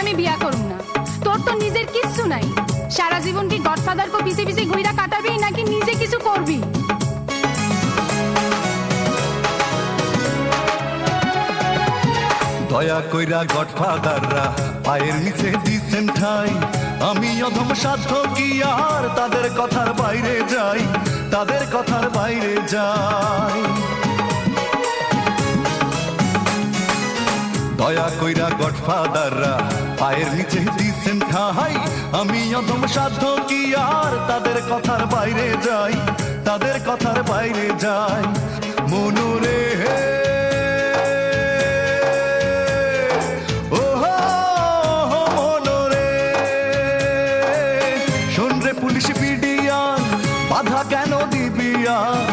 আমি বিয়া করুম না। তোর তো নিজের কিচ্ছু নাই, সারা জীবন কি গডফাদার কো পিছে পিছে ঘুইরা কাটাবি নাকি নিজে কিছু করবি? দয়া কইরা গডফাদাররা পায়ের নিচে দিছেন ঠাই, আমি অধম সাধ্য কি আর তাদের কথার বাইরে যাই, তাদের কথার বাইরে যাই। দয়া কইরা গডফাদাররা পায়ের নিচে দিছেন ঠাই, আমি অধম সাধ্য কি আর তাদের কথার বাইরে যাই, তাদের কথার বাইরে যাই। মনুরে পুলিশ বিডিয়ান বাধা কেন দিবি আর?